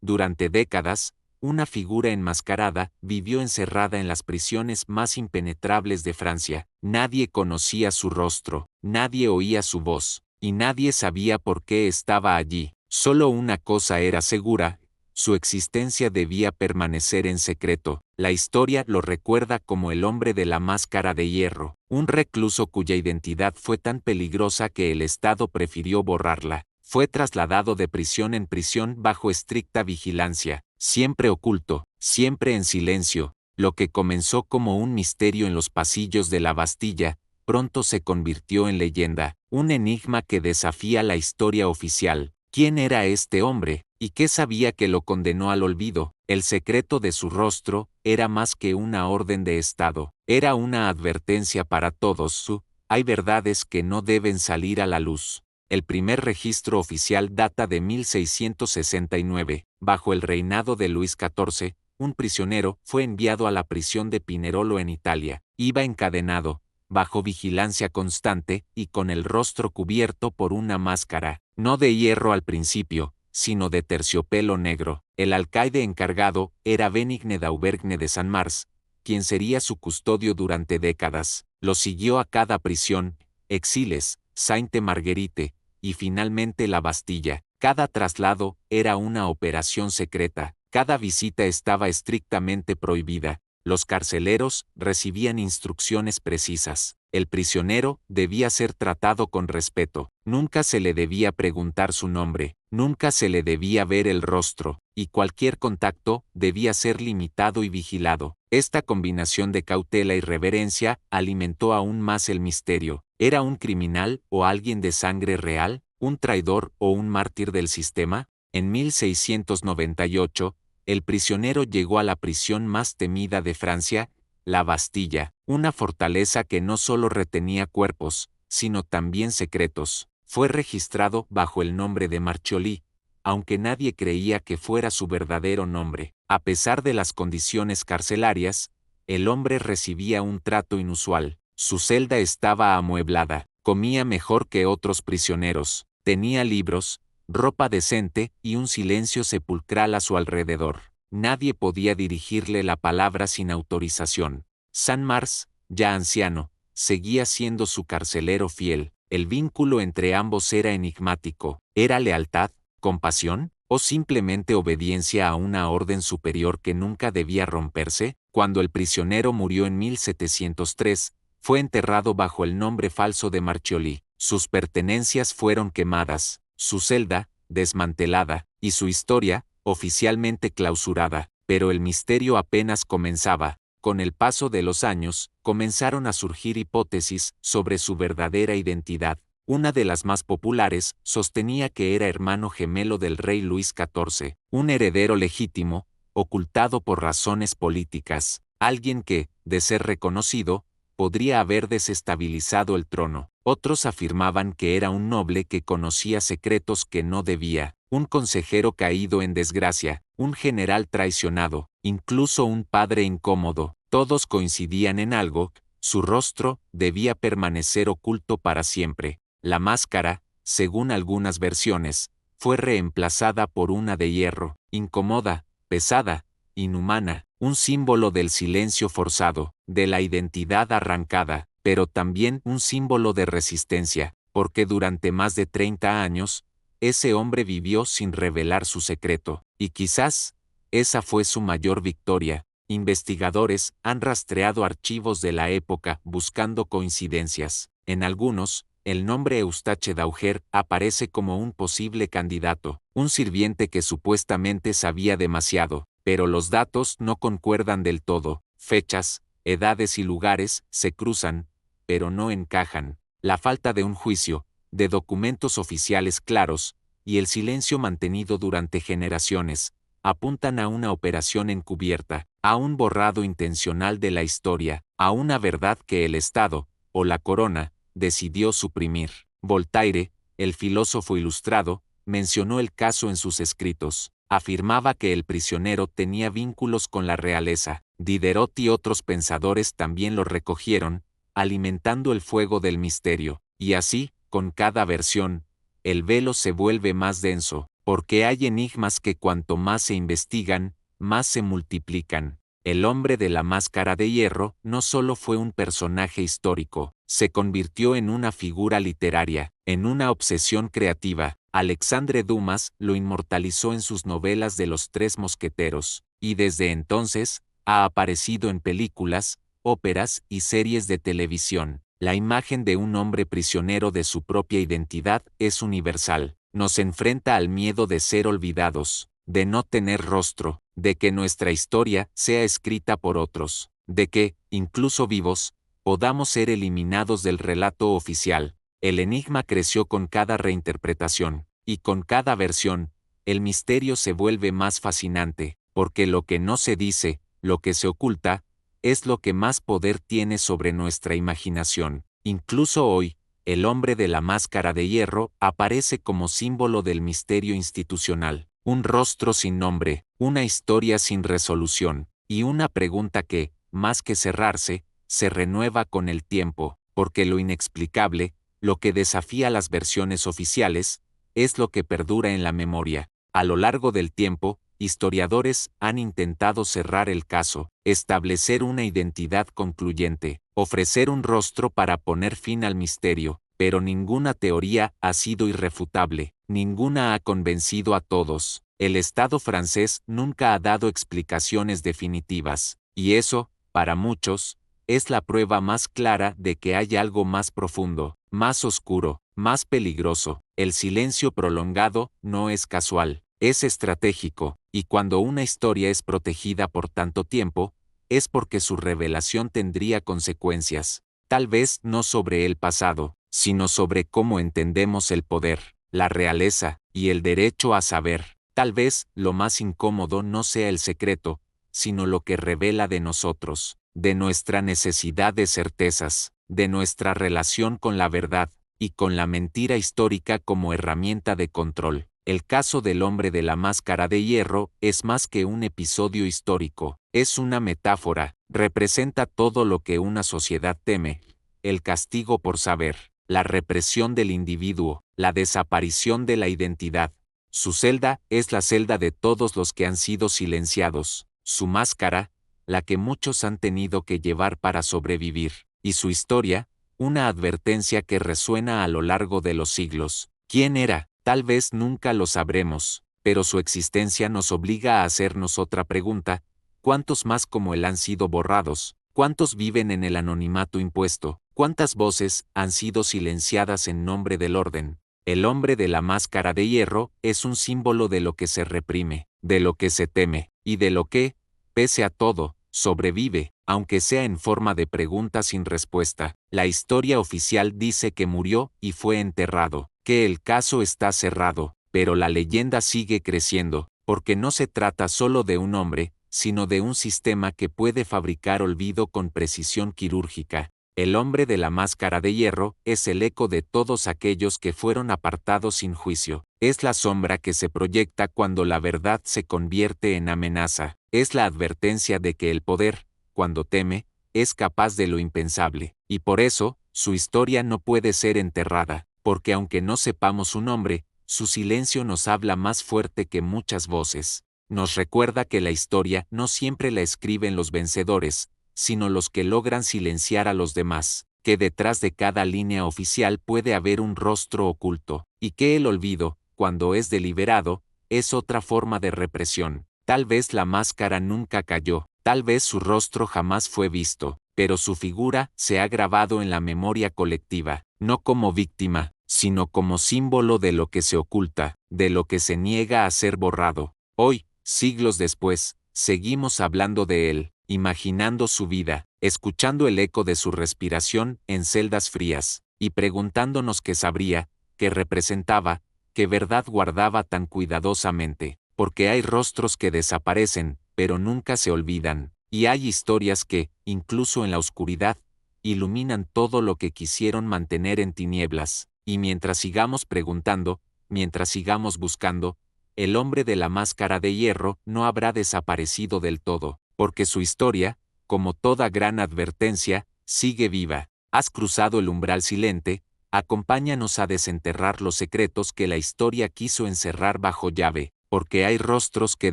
Durante décadas, una figura enmascarada vivió encerrada en las prisiones más impenetrables de Francia. Nadie conocía su rostro, nadie oía su voz, y nadie sabía por qué estaba allí. Solo una cosa era segura: su existencia debía permanecer en secreto. La historia lo recuerda como el hombre de la máscara de hierro, un recluso cuya identidad fue tan peligrosa que el Estado prefirió borrarla. Fue trasladado de prisión en prisión bajo estricta vigilancia, siempre oculto, siempre en silencio. Lo que comenzó como un misterio en los pasillos de la Bastilla, pronto se convirtió en leyenda, un enigma que desafía la historia oficial. ¿Quién era este hombre? ¿Y qué sabía que lo condenó al olvido? El secreto de su rostro era más que una orden de Estado, era una advertencia para todos. Hay verdades que no deben salir a la luz. El primer registro oficial data de 1669. Bajo el reinado de Luis XIV, un prisionero fue enviado a la prisión de Pinerolo en Italia. Iba encadenado, bajo vigilancia constante y con el rostro cubierto por una máscara, no de hierro al principio, sino de terciopelo negro. El alcaide encargado era Benigne d'Auvergne de San Mars, quien sería su custodio durante décadas. Lo siguió a cada prisión, Exiles, Sainte-Marguerite, y finalmente la Bastilla. Cada traslado era una operación secreta, cada visita estaba estrictamente prohibida. Los carceleros recibían instrucciones precisas. El prisionero debía ser tratado con respeto, nunca se le debía preguntar su nombre, nunca se le debía ver el rostro, y cualquier contacto debía ser limitado y vigilado. Esta combinación de cautela y reverencia alimentó aún más el misterio. ¿Era un criminal o alguien de sangre real, un traidor o un mártir del sistema? En 1698, el prisionero llegó a la prisión más temida de Francia, la Bastilla, una fortaleza que no solo retenía cuerpos, sino también secretos. Fue registrado bajo el nombre de Marchioli, aunque nadie creía que fuera su verdadero nombre. A pesar de las condiciones carcelarias, el hombre recibía un trato inusual. Su celda estaba amueblada, comía mejor que otros prisioneros, tenía libros, ropa decente y un silencio sepulcral a su alrededor. Nadie podía dirigirle la palabra sin autorización. San Mars, ya anciano, seguía siendo su carcelero fiel. El vínculo entre ambos era enigmático. ¿Era lealtad, compasión, o simplemente obediencia a una orden superior que nunca debía romperse? Cuando el prisionero murió en 1703, fue enterrado bajo el nombre falso de Marchioli. Sus pertenencias fueron quemadas, su celda, desmantelada, y su historia, oficialmente clausurada. Pero el misterio apenas comenzaba. Con el paso de los años, comenzaron a surgir hipótesis sobre su verdadera identidad. Una de las más populares sostenía que era hermano gemelo del rey Luis XIV, un heredero legítimo, ocultado por razones políticas, alguien que, de ser reconocido, podría haber desestabilizado el trono. Otros afirmaban que era un noble que conocía secretos que no debía, un consejero caído en desgracia, un general traicionado, incluso un padre incómodo. Todos coincidían en algo: su rostro debía permanecer oculto para siempre. La máscara, según algunas versiones, fue reemplazada por una de hierro, incómoda, pesada, inhumana, un símbolo del silencio forzado, de la identidad arrancada, pero también un símbolo de resistencia, porque durante más de 30 años, ese hombre vivió sin revelar su secreto, y quizás, esa fue su mayor victoria. Investigadores han rastreado archivos de la época buscando coincidencias. En algunos, el nombre Eustache d'Auger aparece como un posible candidato, un sirviente que supuestamente sabía demasiado, pero los datos no concuerdan del todo. Fechas, edades y lugares se cruzan, pero no encajan. La falta de un juicio, de documentos oficiales claros, y el silencio mantenido durante generaciones, apuntan a una operación encubierta, a un borrado intencional de la historia, a una verdad que el Estado, o la corona, decidió suprimir. Voltaire, el filósofo ilustrado, mencionó el caso en sus escritos. Afirmaba que el prisionero tenía vínculos con la realeza. Diderot y otros pensadores también lo recogieron, alimentando el fuego del misterio. Y así, con cada versión, el velo se vuelve más denso. porque hay enigmas que cuanto más se investigan, más se multiplican. El hombre de la máscara de hierro no solo fue un personaje histórico, se convirtió en una figura literaria, en una obsesión creativa. Alexandre Dumas lo inmortalizó en sus novelas de Los Tres Mosqueteros, y desde entonces, ha aparecido en películas, óperas y series de televisión. La imagen de un hombre prisionero de su propia identidad es universal. Nos enfrenta al miedo de ser olvidados, de no tener rostro, de que nuestra historia sea escrita por otros, de que, incluso vivos, podamos ser eliminados del relato oficial. El enigma creció con cada reinterpretación, y con cada versión, el misterio se vuelve más fascinante, porque lo que no se dice, lo que se oculta, es lo que más poder tiene sobre nuestra imaginación. Incluso hoy, el hombre de la máscara de hierro aparece como símbolo del misterio institucional, un rostro sin nombre, una historia sin resolución, y una pregunta que, más que cerrarse, se renueva con el tiempo, porque lo inexplicable, lo que desafía las versiones oficiales, es lo que perdura en la memoria. A lo largo del tiempo, historiadores han intentado cerrar el caso, establecer una identidad concluyente, ofrecer un rostro para poner fin al misterio, pero ninguna teoría ha sido irrefutable, ninguna ha convencido a todos. El Estado francés nunca ha dado explicaciones definitivas, y eso, para muchos, es la prueba más clara de que hay algo más profundo, más oscuro, más peligroso. El silencio prolongado no es casual, es estratégico, y cuando una historia es protegida por tanto tiempo, es porque su revelación tendría consecuencias, tal vez no sobre el pasado, sino sobre cómo entendemos el poder, la realeza, y el derecho a saber. Tal vez lo más incómodo no sea el secreto, sino lo que revela de nosotros, de nuestra necesidad de certezas, de nuestra relación con la verdad, y con la mentira histórica como herramienta de control. El caso del hombre de la máscara de hierro es más que un episodio histórico, es una metáfora, representa todo lo que una sociedad teme: el castigo por saber, la represión del individuo, la desaparición de la identidad. Su celda es la celda de todos los que han sido silenciados, su máscara, la que muchos han tenido que llevar para sobrevivir, y su historia, una advertencia que resuena a lo largo de los siglos. ¿Quién era? Tal vez nunca lo sabremos, pero su existencia nos obliga a hacernos otra pregunta: ¿cuántos más como él han sido borrados? ¿Cuántos viven en el anonimato impuesto? ¿Cuántas voces han sido silenciadas en nombre del orden? El hombre de la máscara de hierro es un símbolo de lo que se reprime, de lo que se teme, y de lo que, pese a todo, sobrevive, aunque sea en forma de pregunta sin respuesta. La historia oficial dice que murió y fue enterrado, que el caso está cerrado, pero la leyenda sigue creciendo, porque no se trata solo de un hombre, sino de un sistema que puede fabricar olvido con precisión quirúrgica. El hombre de la máscara de hierro es el eco de todos aquellos que fueron apartados sin juicio. Es la sombra que se proyecta cuando la verdad se convierte en amenaza. Es la advertencia de que el poder, cuando teme, es capaz de lo impensable. Y por eso, su historia no puede ser enterrada, porque aunque no sepamos su nombre, su silencio nos habla más fuerte que muchas voces. Nos recuerda que la historia no siempre la escriben los vencedores, sino los que logran silenciar a los demás, que detrás de cada línea oficial puede haber un rostro oculto, y que el olvido, cuando es deliberado, es otra forma de represión. Tal vez la máscara nunca cayó, tal vez su rostro jamás fue visto, pero su figura se ha grabado en la memoria colectiva, no como víctima, sino como símbolo de lo que se oculta, de lo que se niega a ser borrado. Hoy, siglos después, seguimos hablando de él, imaginando su vida, escuchando el eco de su respiración en celdas frías, y preguntándonos qué sabría, qué representaba, qué verdad guardaba tan cuidadosamente, porque hay rostros que desaparecen, pero nunca se olvidan, y hay historias que, incluso en la oscuridad, iluminan todo lo que quisieron mantener en tinieblas, y mientras sigamos preguntando, mientras sigamos buscando, el hombre de la máscara de hierro no habrá desaparecido del todo, porque su historia, como toda gran advertencia, sigue viva. Has cruzado el umbral silente, Acompáñanos a desenterrar los secretos que la historia quiso encerrar bajo llave, porque hay rostros que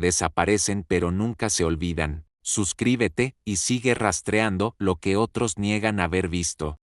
desaparecen pero nunca se olvidan. Suscríbete y sigue rastreando lo que otros niegan haber visto.